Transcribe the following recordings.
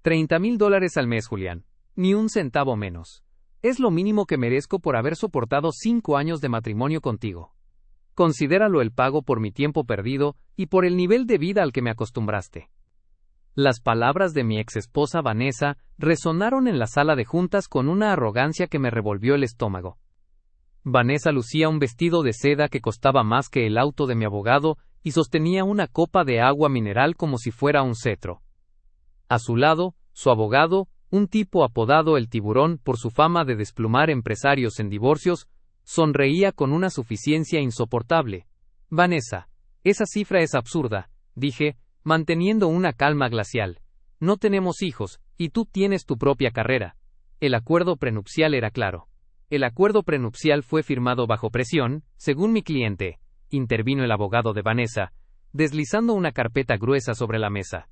$30,000 al mes, Julián. Ni un centavo menos. Es lo mínimo que merezco por haber soportado 5 años de matrimonio contigo. Considéralo el pago por mi tiempo perdido y por el nivel de vida al que me acostumbraste. Las palabras de mi exesposa Vanessa resonaron en la sala de juntas con una arrogancia que me revolvió el estómago. Vanessa lucía un vestido de seda que costaba más que el auto de mi abogado y sostenía una copa de agua mineral como si fuera un cetro. A su lado, su abogado, un tipo apodado el Tiburón por su fama de desplumar empresarios en divorcios, sonreía con una suficiencia insoportable. Vanessa, esa cifra es absurda, dije, manteniendo una calma glacial. No tenemos hijos, y tú tienes tu propia carrera. El acuerdo prenupcial era claro. El acuerdo prenupcial fue firmado bajo presión, según mi cliente, intervino el abogado de Vanessa, deslizando una carpeta gruesa sobre la mesa.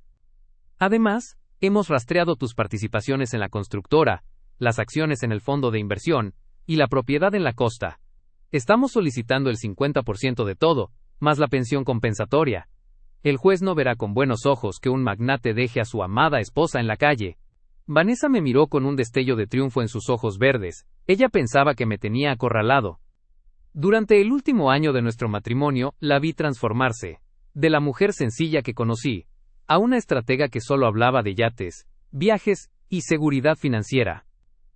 Además, hemos rastreado tus participaciones en la constructora, las acciones en el fondo de inversión, y la propiedad en la costa. Estamos solicitando el 50% de todo, más la pensión compensatoria. El juez no verá con buenos ojos que un magnate deje a su amada esposa en la calle. Vanessa me miró con un destello de triunfo en sus ojos verdes. Ella pensaba que me tenía acorralado. Durante el último año de nuestro matrimonio, la vi transformarse. De la mujer sencilla que conocí, a una estratega que solo hablaba de yates, viajes y seguridad financiera.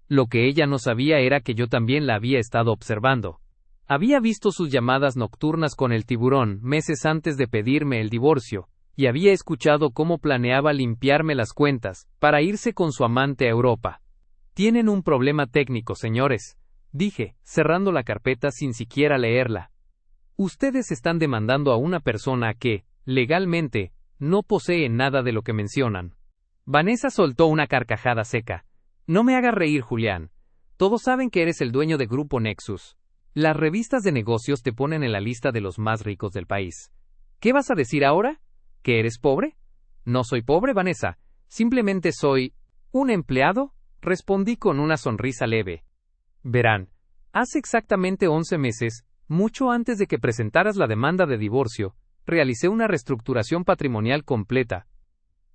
Lo que ella no sabía era que yo también la había estado observando. Había visto sus llamadas nocturnas con el Tiburón meses antes de pedirme el divorcio, y había escuchado cómo planeaba limpiarme las cuentas para irse con su amante a Europa. Tienen un problema técnico, señores, dije, cerrando la carpeta sin siquiera leerla. Ustedes están demandando a una persona que, legalmente, no posee nada de lo que mencionan. Vanessa soltó una carcajada seca. No me hagas reír, Julián. Todos saben que eres el dueño de Grupo Nexus. Las revistas de negocios te ponen en la lista de los más ricos del país. ¿Qué vas a decir ahora? ¿Que eres pobre? No soy pobre, Vanessa. Simplemente soy un empleado, respondí con una sonrisa leve. Verán, hace exactamente 11 meses, mucho antes de que presentaras la demanda de divorcio, realicé una reestructuración patrimonial completa.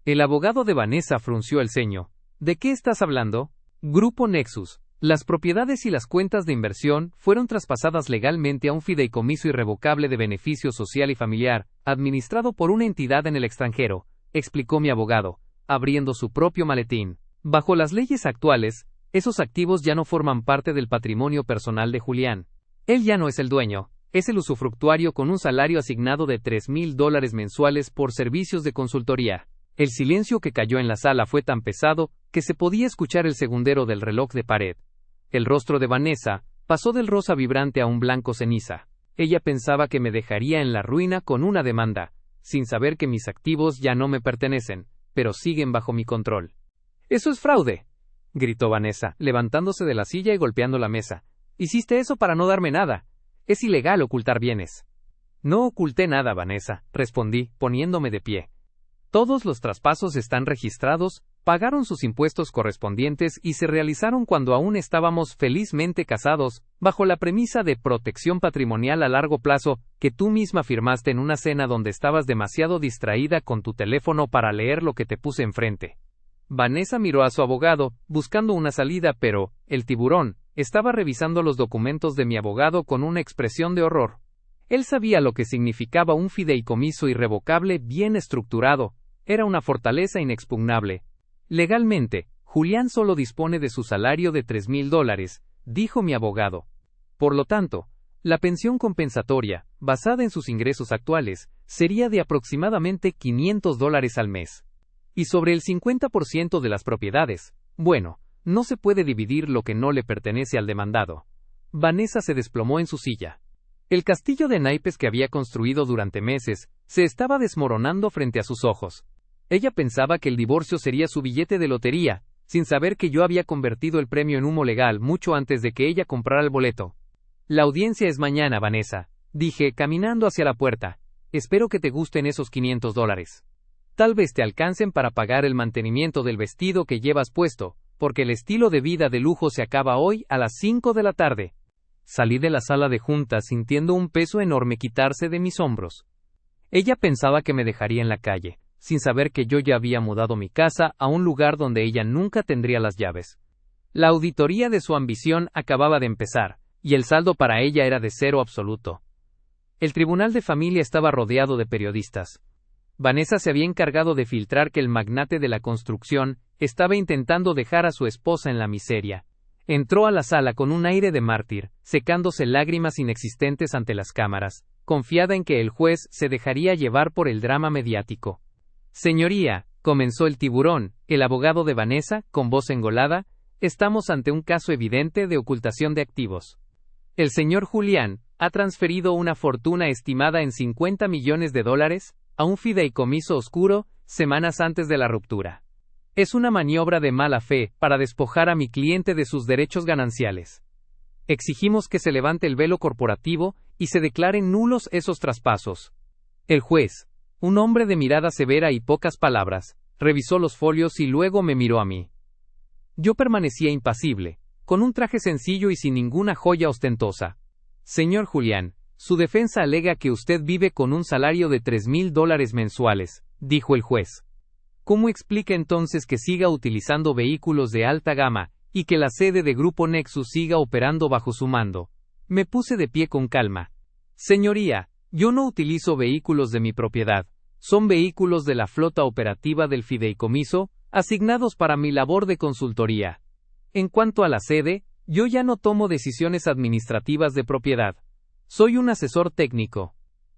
El abogado de Vanessa frunció el ceño. ¿De qué estás hablando? Grupo Nexus. Las propiedades y las cuentas de inversión fueron traspasadas legalmente a un fideicomiso irrevocable de beneficio social y familiar, administrado por una entidad en el extranjero, explicó mi abogado, abriendo su propio maletín. Bajo las leyes actuales, esos activos ya no forman parte del patrimonio personal de Julián. Él ya no es el dueño, es el usufructuario con un salario asignado de $3,000 mensuales por servicios de consultoría. El silencio que cayó en la sala fue tan pesado que se podía escuchar el segundero del reloj de pared. El rostro de Vanessa pasó del rosa vibrante a un blanco ceniza. Ella pensaba que me dejaría en la ruina con una demanda, sin saber que mis activos ya no me pertenecen, pero siguen bajo mi control. ¡Eso es fraude!, gritó Vanessa, levantándose de la silla y golpeando la mesa. Hiciste eso para no darme nada. Es ilegal ocultar bienes. No oculté nada, Vanessa, respondí, poniéndome de pie. Todos los traspasos están registrados, pagaron sus impuestos correspondientes y se realizaron cuando aún estábamos felizmente casados, bajo la premisa de protección patrimonial a largo plazo que tú misma firmaste en una cena donde estabas demasiado distraída con tu teléfono para leer lo que te puse enfrente. Vanessa miró a su abogado, buscando una salida, pero el Tiburón estaba revisando los documentos de mi abogado con una expresión de horror. Él sabía lo que significaba un fideicomiso irrevocable bien estructurado. Era una fortaleza inexpugnable. Legalmente, Julián solo dispone de su salario de $3,000, dijo mi abogado. Por lo tanto, la pensión compensatoria, basada en sus ingresos actuales, sería de aproximadamente $500 al mes. Y sobre el 50% de las propiedades, bueno, no se puede dividir lo que no le pertenece al demandado. Vanessa se desplomó en su silla. El castillo de naipes que había construido durante meses se estaba desmoronando frente a sus ojos. Ella pensaba que el divorcio sería su billete de lotería, sin saber que yo había convertido el premio en humo legal mucho antes de que ella comprara el boleto. La audiencia es mañana, Vanessa, dije, caminando hacia la puerta. Espero que te gusten esos $500. Tal vez te alcancen para pagar el mantenimiento del vestido que llevas puesto, porque el estilo de vida de lujo se acaba hoy a las 5 de la tarde. Salí de la sala de juntas sintiendo un peso enorme quitarse de mis hombros. Ella pensaba que me dejaría en la calle, sin saber que yo ya había mudado mi casa a un lugar donde ella nunca tendría las llaves. La auditoría de su ambición acababa de empezar, y el saldo para ella era de cero absoluto. El tribunal de familia estaba rodeado de periodistas. Vanessa se había encargado de filtrar que el magnate de la construcción estaba intentando dejar a su esposa en la miseria. Entró a la sala con un aire de mártir, secándose lágrimas inexistentes ante las cámaras, confiada en que el juez se dejaría llevar por el drama mediático. Señoría, comenzó el tiburón, el abogado de Vanessa, con voz engolada, estamos ante un caso evidente de ocultación de activos. El señor Julián ha transferido una fortuna estimada en $50 millones a un fideicomiso oscuro, semanas antes de la ruptura. Es una maniobra de mala fe para despojar a mi cliente de sus derechos gananciales. Exigimos que se levante el velo corporativo y se declaren nulos esos traspasos. El juez, un hombre de mirada severa y pocas palabras, revisó los folios y luego me miró a mí. Yo permanecía impasible, con un traje sencillo y sin ninguna joya ostentosa. Señor Julián, su defensa alega que usted vive con un salario de $3,000 mensuales, dijo el juez. ¿Cómo explica entonces que siga utilizando vehículos de alta gama y que la sede de Grupo Nexus siga operando bajo su mando? Me puse de pie con calma. Señoría, yo no utilizo vehículos de mi propiedad. Son vehículos de la flota operativa del fideicomiso, asignados para mi labor de consultoría. En cuanto a la sede, yo ya no tomo decisiones administrativas de propiedad. Soy un asesor técnico.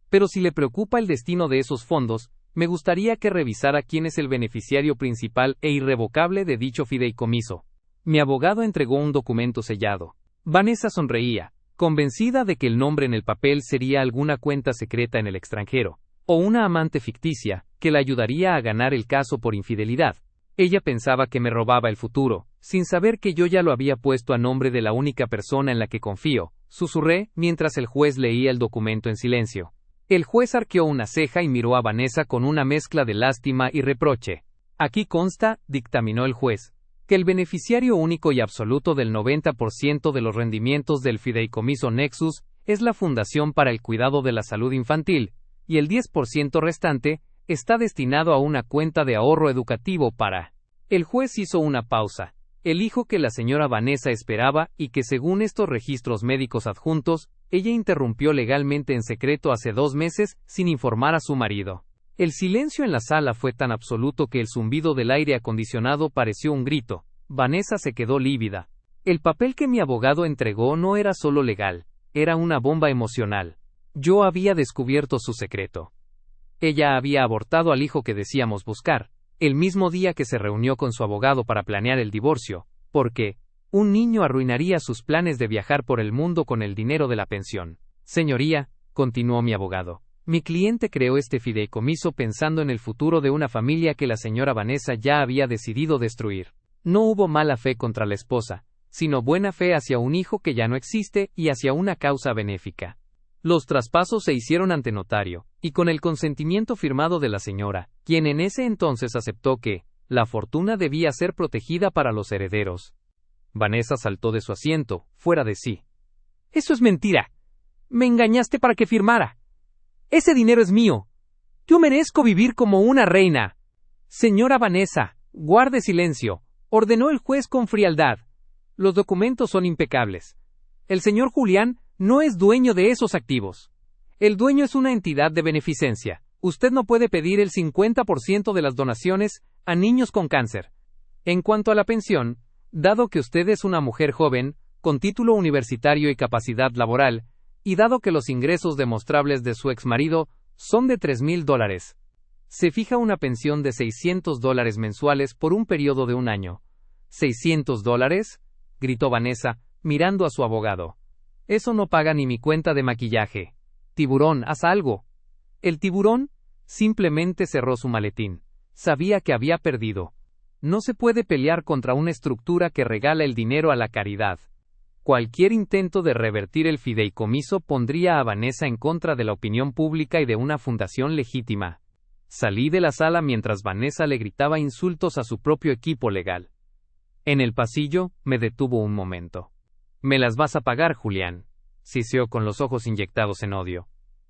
Pero si le preocupa el destino de esos fondos, me gustaría que revisara quién es el beneficiario principal e irrevocable de dicho fideicomiso. Mi abogado entregó un documento sellado. Vanessa sonreía, convencida de que el nombre en el papel sería alguna cuenta secreta en el extranjero, o una amante ficticia, que la ayudaría a ganar el caso por infidelidad. Ella pensaba que me robaba el futuro, sin saber que yo ya lo había puesto a nombre de la única persona en la que confío, susurré, mientras el juez leía el documento en silencio. El juez arqueó una ceja y miró a Vanessa con una mezcla de lástima y reproche. Aquí consta, dictaminó el juez, que el beneficiario único y absoluto del 90% de los rendimientos del fideicomiso Nexus es la Fundación para el Cuidado de la Salud Infantil, y el 10% restante está destinado a una cuenta de ahorro educativo para... El juez hizo una pausa. El hijo que la señora Vanessa esperaba y que según estos registros médicos adjuntos, ella interrumpió legalmente en secreto hace 2 meses sin informar a su marido. El silencio en la sala fue tan absoluto que el zumbido del aire acondicionado pareció un grito. Vanessa se quedó lívida. El papel que mi abogado entregó no era solo legal, era una bomba emocional. Yo había descubierto su secreto. Ella había abortado al hijo que decíamos buscar, el mismo día que se reunió con su abogado para planear el divorcio, porque un niño arruinaría sus planes de viajar por el mundo con el dinero de la pensión. Señoría, continuó mi abogado, mi cliente creó este fideicomiso pensando en el futuro de una familia que la señora Vanessa ya había decidido destruir. No hubo mala fe contra la esposa, sino buena fe hacia un hijo que ya no existe y hacia una causa benéfica. Los traspasos se hicieron ante notario, y con el consentimiento firmado de la señora, quien en ese entonces aceptó que la fortuna debía ser protegida para los herederos. Vanessa saltó de su asiento, fuera de sí. ¡Eso es mentira! ¡Me engañaste para que firmara! ¡Ese dinero es mío! ¡Yo merezco vivir como una reina! Señora Vanessa, guarde silencio, ordenó el juez con frialdad. Los documentos son impecables. El señor Julián no es dueño de esos activos. El dueño es una entidad de beneficencia. Usted no puede pedir el 50% de las donaciones a niños con cáncer. En cuanto a la pensión, dado que usted es una mujer joven, con título universitario y capacidad laboral, y dado que los ingresos demostrables de su exmarido son de $3,000, se fija una pensión de $600 mensuales por un periodo de un año. ¿$600? Gritó Vanessa, mirando a su abogado. Eso no paga ni mi cuenta de maquillaje. Tiburón, haz algo. El tiburón simplemente cerró su maletín. Sabía que había perdido. No se puede pelear contra una estructura que regala el dinero a la caridad. Cualquier intento de revertir el fideicomiso pondría a Vanessa en contra de la opinión pública y de una fundación legítima. Salí de la sala mientras Vanessa le gritaba insultos a su propio equipo legal. En el pasillo, me detuvo un momento. «Me las vas a pagar, Julián», siseó con los ojos inyectados en odio.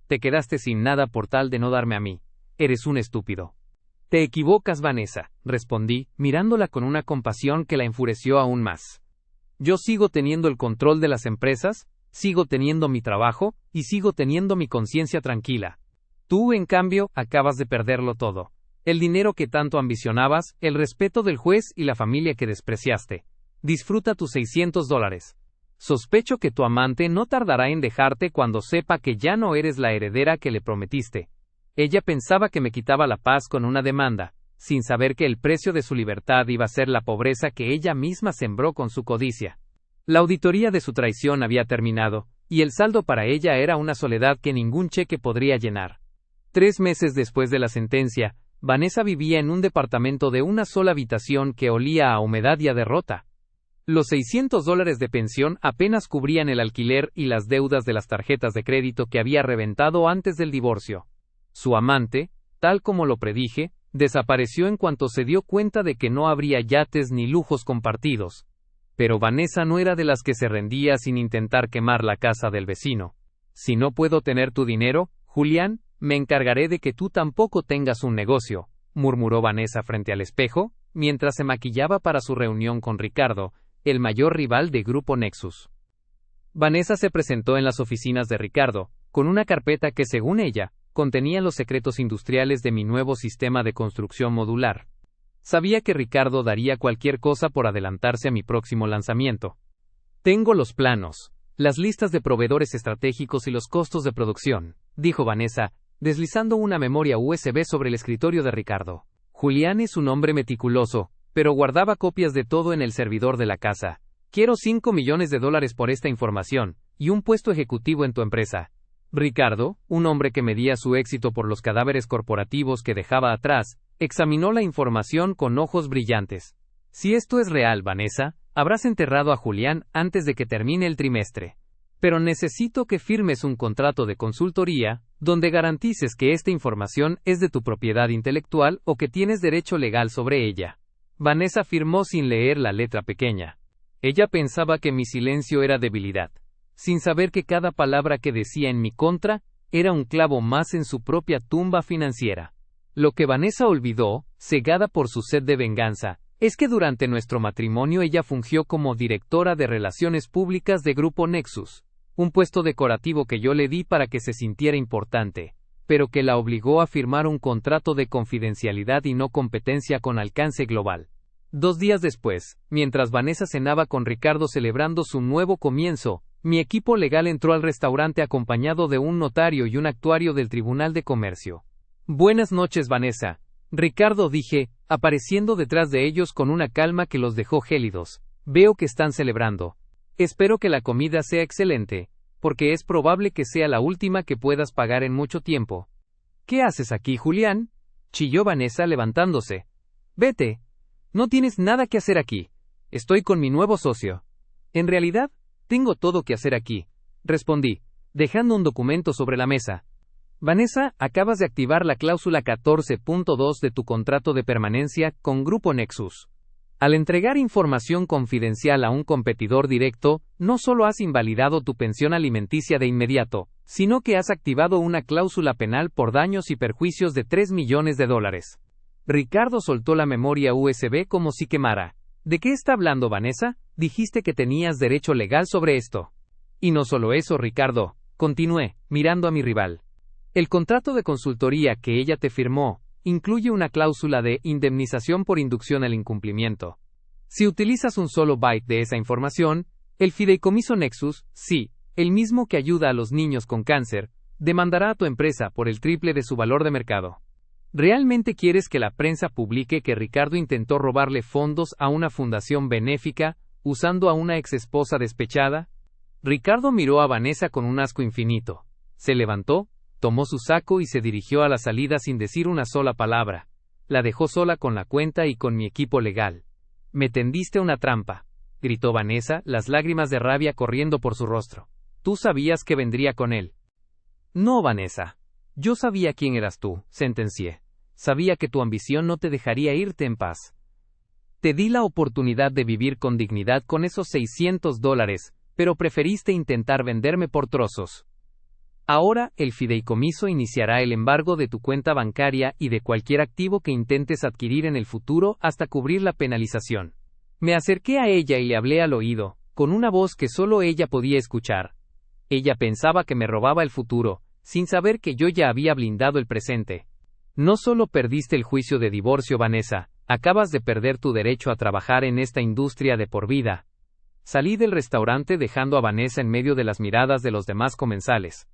«Te quedaste sin nada por tal de no darme a mí. Eres un estúpido». Te equivocas, Vanessa, respondí, mirándola con una compasión que la enfureció aún más. Yo sigo teniendo el control de las empresas, sigo teniendo mi trabajo, y sigo teniendo mi conciencia tranquila. Tú, en cambio, acabas de perderlo todo. El dinero que tanto ambicionabas, el respeto del juez y la familia que despreciaste. Disfruta tus $600. Sospecho que tu amante no tardará en dejarte cuando sepa que ya no eres la heredera que le prometiste. Ella pensaba que me quitaba la paz con una demanda, sin saber que el precio de su libertad iba a ser la pobreza que ella misma sembró con su codicia. La auditoría de su traición había terminado, y el saldo para ella era una soledad que ningún cheque podría llenar. 3 meses después de la sentencia, Vanessa vivía en un departamento de una sola habitación que olía a humedad y a derrota. Los $600 de pensión apenas cubrían el alquiler y las deudas de las tarjetas de crédito que había reventado antes del divorcio. Su amante, tal como lo predije, desapareció en cuanto se dio cuenta de que no habría yates ni lujos compartidos. Pero Vanessa no era de las que se rendía sin intentar quemar la casa del vecino. Si no puedo tener tu dinero, Julián, me encargaré de que tú tampoco tengas un negocio, murmuró Vanessa frente al espejo, mientras se maquillaba para su reunión con Ricardo, el mayor rival de Grupo Nexus. Vanessa se presentó en las oficinas de Ricardo, con una carpeta que, según ella, contenía los secretos industriales de mi nuevo sistema de construcción modular. Sabía que Ricardo daría cualquier cosa por adelantarse a mi próximo lanzamiento. Tengo los planos, las listas de proveedores estratégicos y los costos de producción, dijo Vanessa, deslizando una memoria USB sobre el escritorio de Ricardo. Julián es un hombre meticuloso, pero guardaba copias de todo en el servidor de la casa. Quiero $5 millones por esta información, y un puesto ejecutivo en tu empresa. Ricardo, un hombre que medía su éxito por los cadáveres corporativos que dejaba atrás, examinó la información con ojos brillantes. Si esto es real, Vanessa, habrás enterrado a Julián antes de que termine el trimestre. Pero necesito que firmes un contrato de consultoría, donde garantices que esta información es de tu propiedad intelectual o que tienes derecho legal sobre ella. Vanessa firmó sin leer la letra pequeña. Ella pensaba que mi silencio era debilidad, sin saber que cada palabra que decía en mi contra era un clavo más en su propia tumba financiera. Lo que Vanessa olvidó, cegada por su sed de venganza, es que durante nuestro matrimonio ella fungió como directora de Relaciones Públicas de Grupo Nexus, un puesto decorativo que yo le di para que se sintiera importante, pero que la obligó a firmar un contrato de confidencialidad y no competencia con alcance global. 2 días después, mientras Vanessa cenaba con Ricardo celebrando su nuevo comienzo, mi equipo legal entró al restaurante acompañado de un notario y un actuario del Tribunal de Comercio. Buenas noches, Vanessa. Ricardo, dije, apareciendo detrás de ellos con una calma que los dejó gélidos. Veo que están celebrando. Espero que la comida sea excelente, porque es probable que sea la última que puedas pagar en mucho tiempo. ¿Qué haces aquí, Julián? Chilló Vanessa levantándose. Vete. No tienes nada que hacer aquí. Estoy con mi nuevo socio. En realidad, tengo todo que hacer aquí, respondí, dejando un documento sobre la mesa. Vanessa, acabas de activar la cláusula 14.2 de tu contrato de permanencia con Grupo Nexus. Al entregar información confidencial a un competidor directo, no solo has invalidado tu pensión alimenticia de inmediato, sino que has activado una cláusula penal por daños y perjuicios de $3 millones. Ricardo soltó la memoria USB como si quemara. ¿De qué está hablando Vanessa? Dijiste que tenías derecho legal sobre esto. Y no solo eso, Ricardo, continué, mirando a mi rival. El contrato de consultoría que ella te firmó incluye una cláusula de indemnización por inducción al incumplimiento. Si utilizas un solo byte de esa información, el fideicomiso Nexus, sí, el mismo que ayuda a los niños con cáncer, demandará a tu empresa por el triple de su valor de mercado. ¿Realmente quieres que la prensa publique que Ricardo intentó robarle fondos a una fundación benéfica, usando a una exesposa despechada? Ricardo miró a Vanessa con un asco infinito. Se levantó, tomó su saco y se dirigió a la salida sin decir una sola palabra. La dejó sola con la cuenta y con mi equipo legal. Me tendiste una trampa, gritó Vanessa, las lágrimas de rabia corriendo por su rostro. Tú sabías que vendría con él. No, Vanessa. Yo sabía quién eras tú, sentencié. Sabía que tu ambición no te dejaría irte en paz. Te di la oportunidad de vivir con dignidad con esos $600, pero preferiste intentar venderme por trozos. Ahora, el fideicomiso iniciará el embargo de tu cuenta bancaria y de cualquier activo que intentes adquirir en el futuro hasta cubrir la penalización. Me acerqué a ella y le hablé al oído, con una voz que solo ella podía escuchar. Ella pensaba que me robaba el futuro, sin saber que yo ya había blindado el presente. No solo perdiste el juicio de divorcio, Vanessa, acabas de perder tu derecho a trabajar en esta industria de por vida. Salí del restaurante dejando a Vanessa en medio de las miradas de los demás comensales.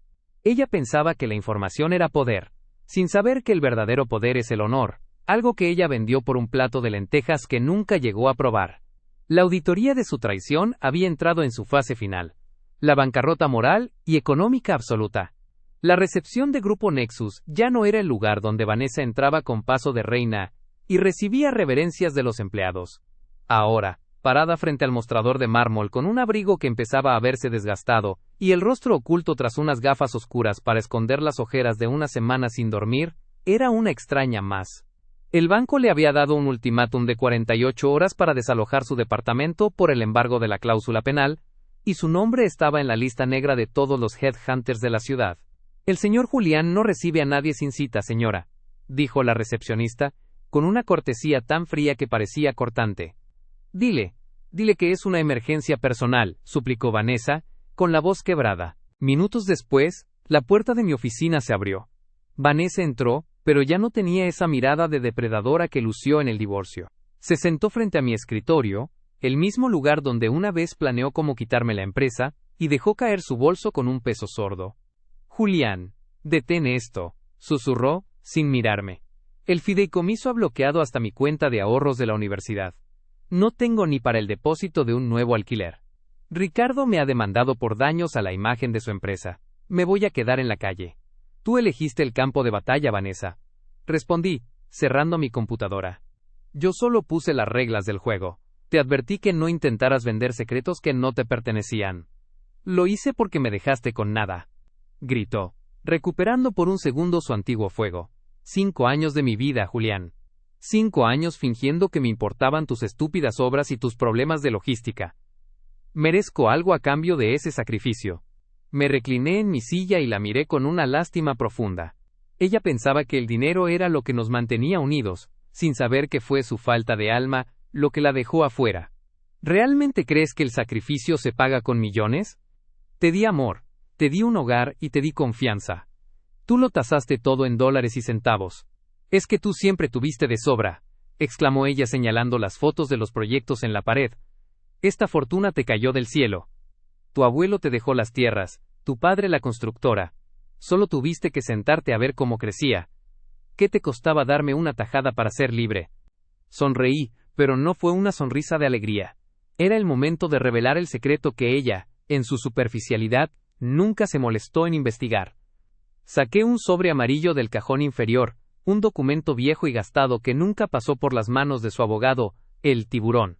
Ella pensaba que la información era poder, sin saber que el verdadero poder es el honor, algo que ella vendió por un plato de lentejas que nunca llegó a probar. La auditoría de su traición había entrado en su fase final. La bancarrota moral y económica absoluta. La recepción de Grupo Nexus ya no era el lugar donde Vanessa entraba con paso de reina y recibía reverencias de los empleados. Ahora, parada frente al mostrador de mármol con un abrigo que empezaba a verse desgastado, y el rostro oculto tras unas gafas oscuras para esconder las ojeras de una semana sin dormir, era una extraña más. El banco le había dado un ultimátum de 48 horas para desalojar su departamento por el embargo de la cláusula penal, y su nombre estaba en la lista negra de todos los headhunters de la ciudad. El señor Julián no recibe a nadie sin cita, señora, dijo la recepcionista, con una cortesía tan fría que parecía cortante. Dile que es una emergencia personal, suplicó Vanessa, con la voz quebrada. Minutos después, la puerta de mi oficina se abrió. Vanessa entró, pero ya no tenía esa mirada de depredadora que lució en el divorcio. Se sentó frente a mi escritorio, el mismo lugar donde una vez planeó cómo quitarme la empresa, y dejó caer su bolso con un peso sordo. Julián, detén esto, susurró, sin mirarme. El fideicomiso ha bloqueado hasta mi cuenta de ahorros de la universidad. No tengo ni para el depósito de un nuevo alquiler. Ricardo me ha demandado por daños a la imagen de su empresa. Me voy a quedar en la calle. Tú elegiste el campo de batalla, Vanessa. Respondí, cerrando mi computadora. Yo solo puse las reglas del juego. Te advertí que no intentaras vender secretos que no te pertenecían. Lo hice porque me dejaste con nada. Gritó, recuperando por un segundo su antiguo fuego. 5 años de mi vida, Julián. 5 años fingiendo que me importaban tus estúpidas obras y tus problemas de logística. Merezco algo a cambio de ese sacrificio. Me recliné en mi silla y la miré con una lástima profunda. Ella pensaba que el dinero era lo que nos mantenía unidos, sin saber que fue su falta de alma lo que la dejó afuera. ¿Realmente crees que el sacrificio se paga con millones? Te di amor, te di un hogar y te di confianza. Tú lo tasaste todo en dólares y centavos. Es que tú siempre tuviste de sobra, exclamó ella señalando las fotos de los proyectos en la pared. Esta fortuna te cayó del cielo. Tu abuelo te dejó las tierras, tu padre la constructora. Solo tuviste que sentarte a ver cómo crecía. ¿Qué te costaba darme una tajada para ser libre? Sonreí, pero no fue una sonrisa de alegría. Era el momento de revelar el secreto que ella, en su superficialidad, nunca se molestó en investigar. Saqué un sobre amarillo del cajón inferior, un documento viejo y gastado que nunca pasó por las manos de su abogado, el tiburón.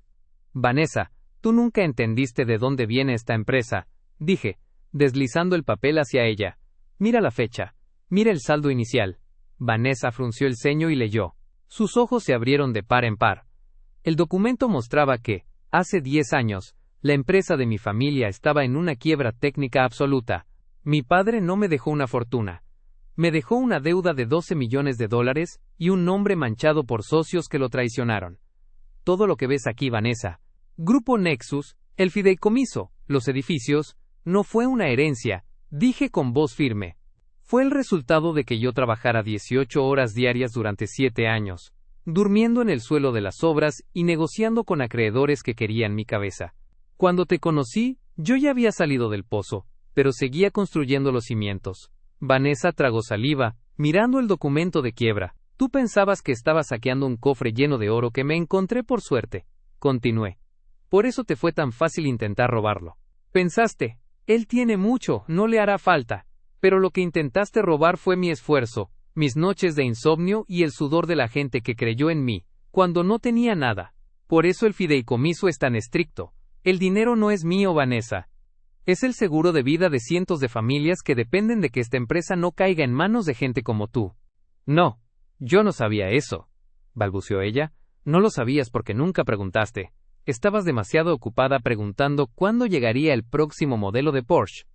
Vanessa, tú nunca entendiste de dónde viene esta empresa, dije, deslizando el papel hacia ella. Mira la fecha. Mira el saldo inicial. Vanessa frunció el ceño y leyó. Sus ojos se abrieron de par en par. El documento mostraba que, hace 10 años, la empresa de mi familia estaba en una quiebra técnica absoluta. Mi padre no me dejó una fortuna. Me dejó una deuda de $12 millones y un nombre manchado por socios que lo traicionaron. Todo lo que ves aquí, Vanessa. Grupo Nexus, el fideicomiso, los edificios, no fue una herencia, dije con voz firme. Fue el resultado de que yo trabajara 18 horas diarias durante 7 años, durmiendo en el suelo de las obras y negociando con acreedores que querían mi cabeza. Cuando te conocí, yo ya había salido del pozo, pero seguía construyendo los cimientos. Vanessa tragó saliva, mirando el documento de quiebra. Tú pensabas que estaba saqueando un cofre lleno de oro que me encontré por suerte. Continué. Por eso te fue tan fácil intentar robarlo. Pensaste, él tiene mucho, no le hará falta. Pero lo que intentaste robar fue mi esfuerzo, mis noches de insomnio y el sudor de la gente que creyó en mí, cuando no tenía nada. Por eso el fideicomiso es tan estricto. El dinero no es mío, Vanessa. Es el seguro de vida de cientos de familias que dependen de que esta empresa no caiga en manos de gente como tú. No, yo no sabía eso, balbuceó ella. No lo sabías porque nunca preguntaste. Estabas demasiado ocupada preguntando cuándo llegaría el próximo modelo de Porsche.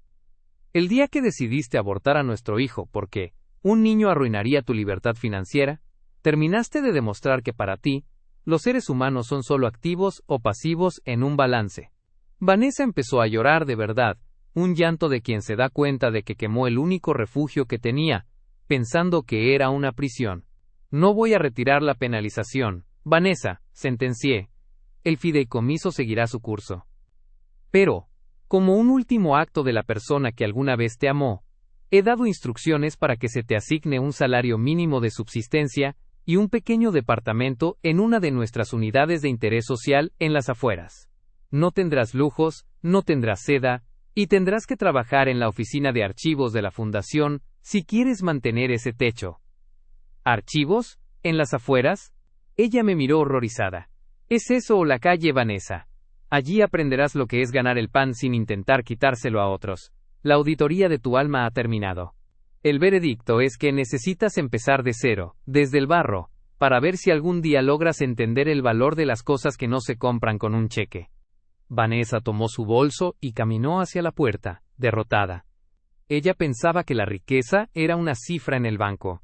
El día que decidiste abortar a nuestro hijo porque un niño arruinaría tu libertad financiera, terminaste de demostrar que para ti, los seres humanos son solo activos o pasivos en un balance. Vanessa empezó a llorar de verdad, un llanto de quien se da cuenta de que quemó el único refugio que tenía, pensando que era una prisión. No voy a retirar la penalización, Vanessa, sentencié. El fideicomiso seguirá su curso. Pero, como un último acto de la persona que alguna vez te amó, he dado instrucciones para que se te asigne un salario mínimo de subsistencia y un pequeño departamento en una de nuestras unidades de interés social en las afueras. No tendrás lujos, no tendrás seda, y tendrás que trabajar en la oficina de archivos de la fundación si quieres mantener ese techo. ¿Archivos? ¿En las afueras? Ella me miró horrorizada. ¿Es eso o la calle, Vanessa? Allí aprenderás lo que es ganar el pan sin intentar quitárselo a otros. La auditoría de tu alma ha terminado. El veredicto es que necesitas empezar de cero, desde el barro, para ver si algún día logras entender el valor de las cosas que no se compran con un cheque. Vanessa tomó su bolso y caminó hacia la puerta, derrotada. Ella pensaba que la riqueza era una cifra en el banco,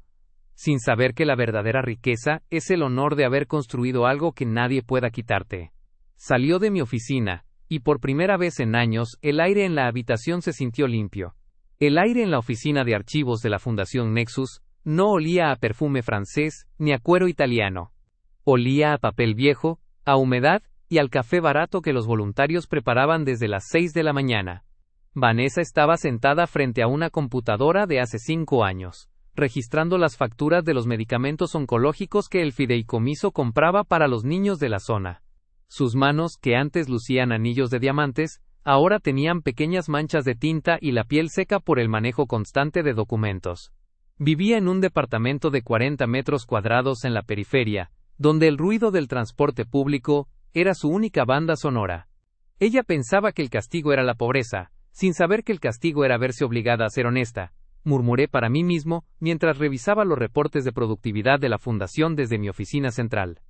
sin saber que la verdadera riqueza es el honor de haber construido algo que nadie pueda quitarte. Salió de mi oficina, y por primera vez en años el aire en la habitación se sintió limpio. El aire en la oficina de archivos de la Fundación Nexus no olía a perfume francés ni a cuero italiano. Olía a papel viejo, a humedad y al café barato que los voluntarios preparaban desde las 6 de la mañana. Vanessa estaba sentada frente a una computadora de hace 5 años, registrando las facturas de los medicamentos oncológicos que el fideicomiso compraba para los niños de la zona. Sus manos, que antes lucían anillos de diamantes, ahora tenían pequeñas manchas de tinta y la piel seca por el manejo constante de documentos. Vivía en un departamento de 40 metros cuadrados en la periferia, donde el ruido del transporte público era su única banda sonora. Ella pensaba que el castigo era la pobreza, sin saber que el castigo era verse obligada a ser honesta, murmuré para mí mismo mientras revisaba los reportes de productividad de la fundación desde mi oficina central.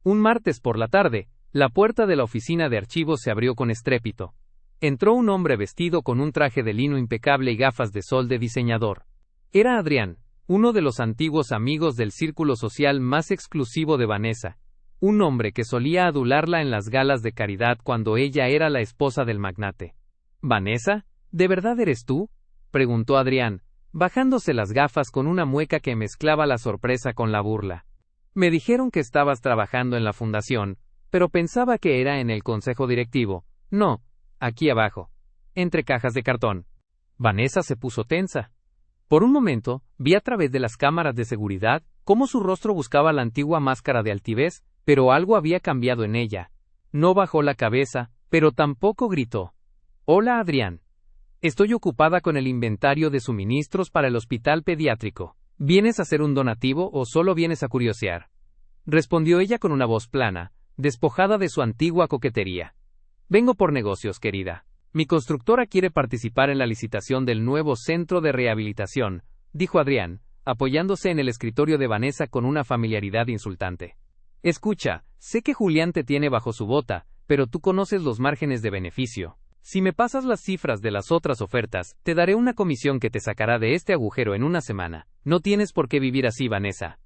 Un martes por la tarde, la puerta de la oficina de archivos se abrió con estrépito. Entró un hombre vestido con un traje de lino impecable y gafas de sol de diseñador. Era Adrián, uno de los antiguos amigos del círculo social más exclusivo de Vanessa, un hombre que solía adularla en las galas de caridad cuando ella era la esposa del magnate. «¿Vanessa? ¿De verdad eres tú?», preguntó Adrián, bajándose las gafas con una mueca que mezclaba la sorpresa con la burla. «Me dijeron que estabas trabajando en la fundación, pero pensaba que era en el consejo directivo. No, aquí abajo, entre cajas de cartón». Vanessa se puso tensa. Por un momento, vi a través de las cámaras de seguridad cómo su rostro buscaba la antigua máscara de altivez, pero algo había cambiado en ella. No bajó la cabeza, pero tampoco gritó. «Hola, Adrián. Estoy ocupada con el inventario de suministros para el hospital pediátrico. ¿Vienes a hacer un donativo o solo vienes a curiosear?», respondió ella con una voz plana, despojada de su antigua coquetería. «Vengo por negocios, querida. Mi constructora quiere participar en la licitación del nuevo centro de rehabilitación», dijo Adrián, apoyándose en el escritorio de Vanessa con una familiaridad insultante. «Escucha, sé que Julián te tiene bajo su bota, pero tú conoces los márgenes de beneficio. Si me pasas las cifras de las otras ofertas, te daré una comisión que te sacará de este agujero en una semana. No tienes por qué vivir así, Vanessa».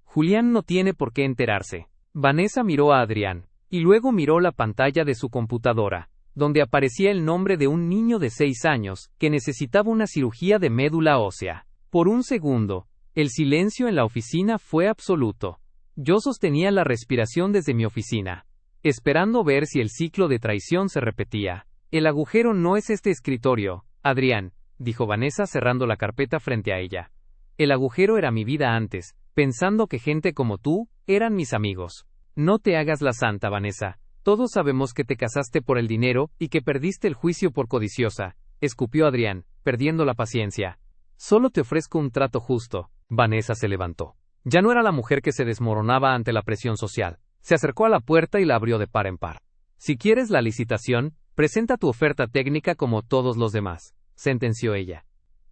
«Julián no tiene por qué enterarse». Vanessa miró a Adrián, y luego miró la pantalla de su computadora, donde aparecía el nombre de un niño de 6 años, que necesitaba una cirugía de médula ósea. Por un segundo, el silencio en la oficina fue absoluto. Yo sostenía la respiración desde mi oficina, esperando ver si el ciclo de traición se repetía. «El agujero no es este escritorio, Adrián», dijo Vanessa cerrando la carpeta frente a ella. «El agujero era mi vida antes, pensando que gente como tú eran mis amigos. No te hagas la santa, Vanessa. Todos sabemos que te casaste por el dinero y que perdiste el juicio por codiciosa», escupió Adrián, perdiendo la paciencia. «Solo te ofrezco un trato justo». Vanessa se levantó. Ya no era la mujer que se desmoronaba ante la presión social. Se acercó a la puerta y la abrió de par en par. «Si quieres la licitación, presenta tu oferta técnica como todos los demás», sentenció ella.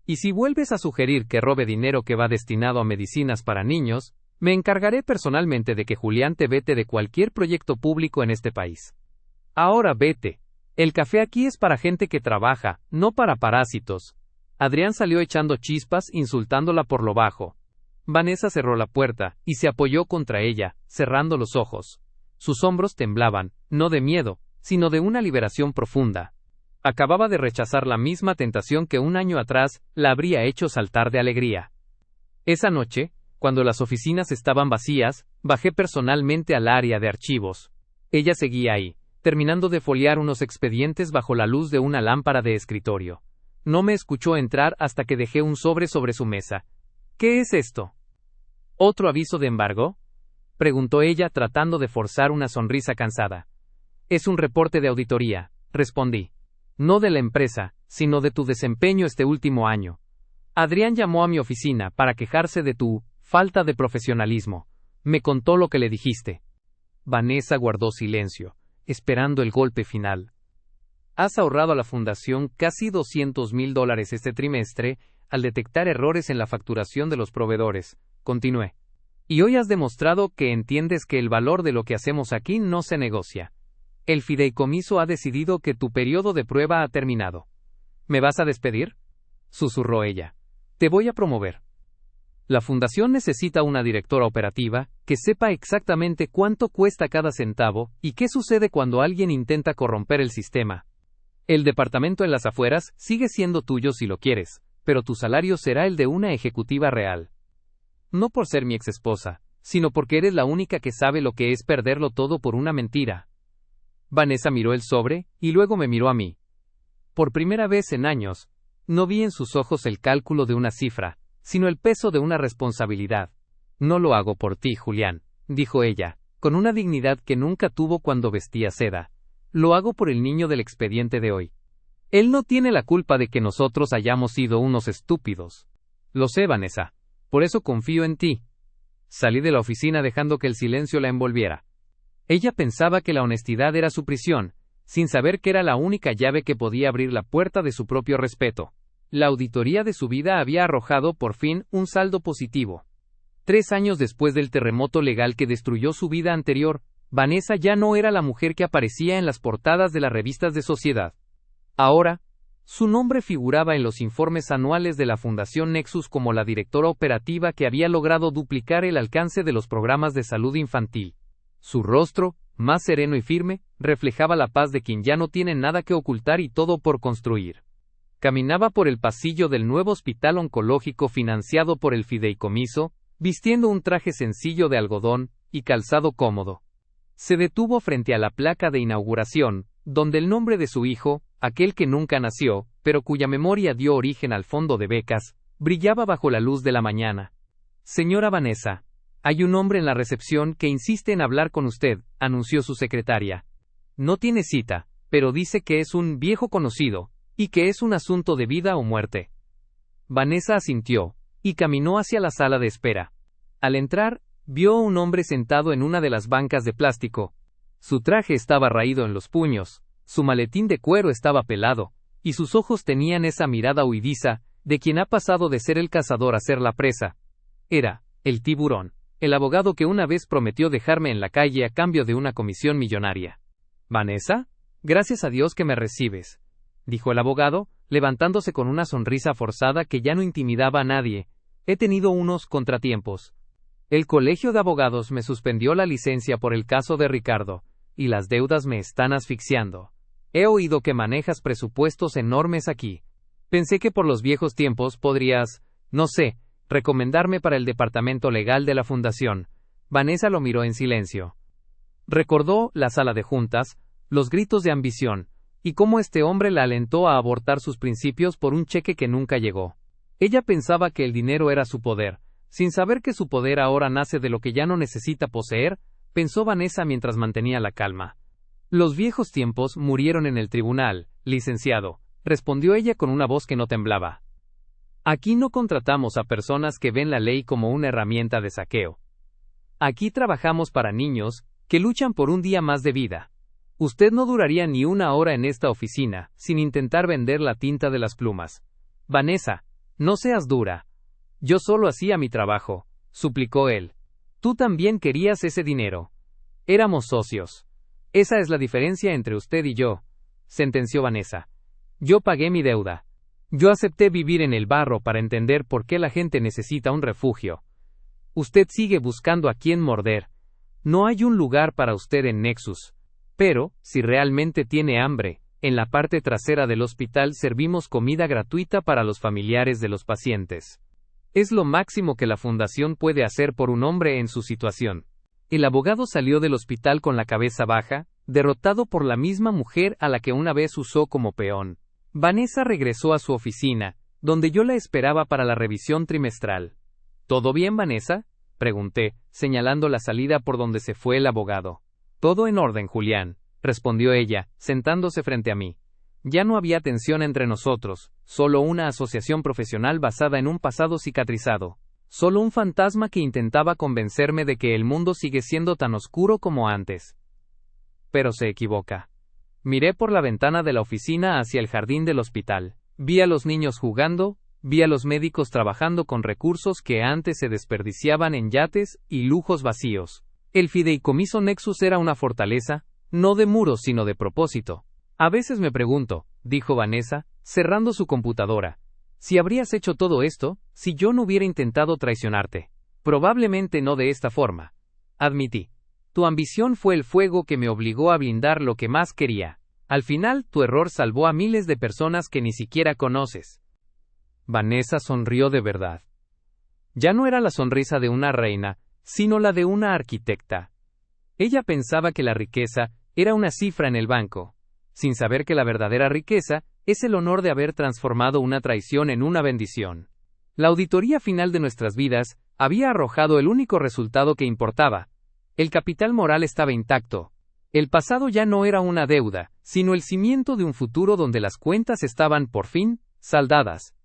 «Y si vuelves a sugerir que robe dinero que va destinado a medicinas para niños, me encargaré personalmente de que Julián te vete de cualquier proyecto público en este país. Ahora vete. El café aquí es para gente que trabaja, no para parásitos», Adrián salió echando chispas, insultándola por lo bajo. Vanessa cerró la puerta y se apoyó contra ella, cerrando los ojos. Sus hombros temblaban, no de miedo, sino de una liberación profunda. Acababa de rechazar la misma tentación que un año atrás la habría hecho saltar de alegría. Esa noche, cuando las oficinas estaban vacías, bajé personalmente al área de archivos. Ella seguía ahí, terminando de foliar unos expedientes bajo la luz de una lámpara de escritorio. No me escuchó entrar hasta que dejé un sobre su mesa. ¿Qué es esto? ¿Otro aviso de embargo? Preguntó ella tratando de forzar una sonrisa cansada. Es un reporte de auditoría, respondí. No de la empresa, sino de tu desempeño este último año. Adrián llamó a mi oficina para quejarse de tu falta de profesionalismo. Me contó lo que le dijiste. Vanessa guardó silencio, esperando el golpe final. Has ahorrado a la fundación casi $200,000 este trimestre al detectar errores en la facturación de los proveedores, continué. Y hoy has demostrado que entiendes que el valor de lo que hacemos aquí no se negocia. El fideicomiso ha decidido que tu periodo de prueba ha terminado. ¿Me vas a despedir?, susurró ella. Te voy a promover. La fundación necesita una directora operativa que sepa exactamente cuánto cuesta cada centavo y qué sucede cuando alguien intenta corromper el sistema. El departamento en las afueras sigue siendo tuyo si lo quieres, pero tu salario será el de una ejecutiva real. No por ser mi exesposa, sino porque eres la única que sabe lo que es perderlo todo por una mentira. Vanessa miró el sobre, y luego me miró a mí. Por primera vez en años, no vi en sus ojos el cálculo de una cifra, sino el peso de una responsabilidad. No lo hago por ti, Julián, dijo ella, con una dignidad que nunca tuvo cuando vestía seda. Lo hago por el niño del expediente de hoy. Él no tiene la culpa de que nosotros hayamos sido unos estúpidos. Lo sé, Vanessa. Por eso confío en ti. Salí de la oficina dejando que el silencio la envolviera. Ella pensaba que la honestidad era su prisión, sin saber que era la única llave que podía abrir la puerta de su propio respeto. La auditoría de su vida había arrojado por fin un saldo positivo. 3 años después del terremoto legal que destruyó su vida anterior, Vanessa ya no era la mujer que aparecía en las portadas de las revistas de sociedad. Ahora, su nombre figuraba en los informes anuales de la Fundación Nexus como la directora operativa que había logrado duplicar el alcance de los programas de salud infantil. Su rostro, más sereno y firme, reflejaba la paz de quien ya no tiene nada que ocultar y todo por construir. Caminaba por el pasillo del nuevo hospital oncológico financiado por el fideicomiso, vistiendo un traje sencillo de algodón y calzado cómodo. Se detuvo frente a la placa de inauguración, donde el nombre de su hijo, aquel que nunca nació, pero cuya memoria dio origen al fondo de becas, brillaba bajo la luz de la mañana. Señora Vanessa, hay un hombre en la recepción que insiste en hablar con usted, anunció su secretaria. No tiene cita, pero dice que es un viejo conocido, y que es un asunto de vida o muerte. Vanessa asintió, y caminó hacia la sala de espera. Al entrar, vio a un hombre sentado en una de las bancas de plástico. Su traje estaba raído en los puños, su maletín de cuero estaba pelado, y sus ojos tenían esa mirada huidiza, de quien ha pasado de ser el cazador a ser la presa. Era el tiburón, el abogado que una vez prometió dejarme en la calle a cambio de una comisión millonaria. «Vanessa, gracias a Dios que me recibes», dijo el abogado, levantándose con una sonrisa forzada que ya no intimidaba a nadie. «He tenido unos contratiempos. El colegio de abogados me suspendió la licencia por el caso de Ricardo, y las deudas me están asfixiando. He oído que manejas presupuestos enormes aquí. Pensé que por los viejos tiempos podrías, no sé, recomendarme para el departamento legal de la fundación». Vanessa lo miró en silencio. Recordó la sala de juntas, los gritos de ambición, y cómo este hombre la alentó a abortar sus principios por un cheque que nunca llegó. Ella pensaba que el dinero era su poder, sin saber que su poder ahora nace de lo que ya no necesita poseer, pensó Vanessa mientras mantenía la calma. Los viejos tiempos murieron en el tribunal, licenciado, respondió ella con una voz que no temblaba. Aquí no contratamos a personas que ven la ley como una herramienta de saqueo. Aquí trabajamos para niños que luchan por un día más de vida. Usted no duraría ni una hora en esta oficina sin intentar vender la tinta de las plumas. Vanessa, no seas dura. Yo solo hacía mi trabajo, suplicó él. Tú también querías ese dinero. Éramos socios. Esa es la diferencia entre usted y yo, sentenció Vanessa. Yo pagué mi deuda. Yo acepté vivir en el barro para entender por qué la gente necesita un refugio. Usted sigue buscando a quién morder. No hay un lugar para usted en Nexus. Pero, si realmente tiene hambre, en la parte trasera del hospital servimos comida gratuita para los familiares de los pacientes. Es lo máximo que la fundación puede hacer por un hombre en su situación. El abogado salió del hospital con la cabeza baja, derrotado por la misma mujer a la que una vez usó como peón. Vanessa regresó a su oficina, donde yo la esperaba para la revisión trimestral. ¿Todo bien, Vanessa?, pregunté, señalando la salida por donde se fue el abogado. Todo en orden, Julián, respondió ella, sentándose frente a mí. Ya no había tensión entre nosotros, solo una asociación profesional basada en un pasado cicatrizado. Solo un fantasma que intentaba convencerme de que el mundo sigue siendo tan oscuro como antes. Pero se equivoca. Miré por la ventana de la oficina hacia el jardín del hospital. Vi a los niños jugando, vi a los médicos trabajando con recursos que antes se desperdiciaban en yates y lujos vacíos. El fideicomiso Nexus era una fortaleza, no de muros sino de propósito. A veces me pregunto, dijo Vanessa, cerrando su computadora, si habrías hecho todo esto, si yo no hubiera intentado traicionarte. Probablemente no de esta forma. Admití. Tu ambición fue el fuego que me obligó a blindar lo que más quería. Al final, tu error salvó a miles de personas que ni siquiera conoces. Vanessa sonrió de verdad. Ya no era la sonrisa de una reina, sino la de una arquitecta. Ella pensaba que la riqueza era una cifra en el banco, sin saber que la verdadera riqueza es el honor de haber transformado una traición en una bendición. La auditoría final de nuestras vidas había arrojado el único resultado que importaba. El capital moral estaba intacto. El pasado ya no era una deuda, sino el cimiento de un futuro donde las cuentas estaban, por fin, saldadas.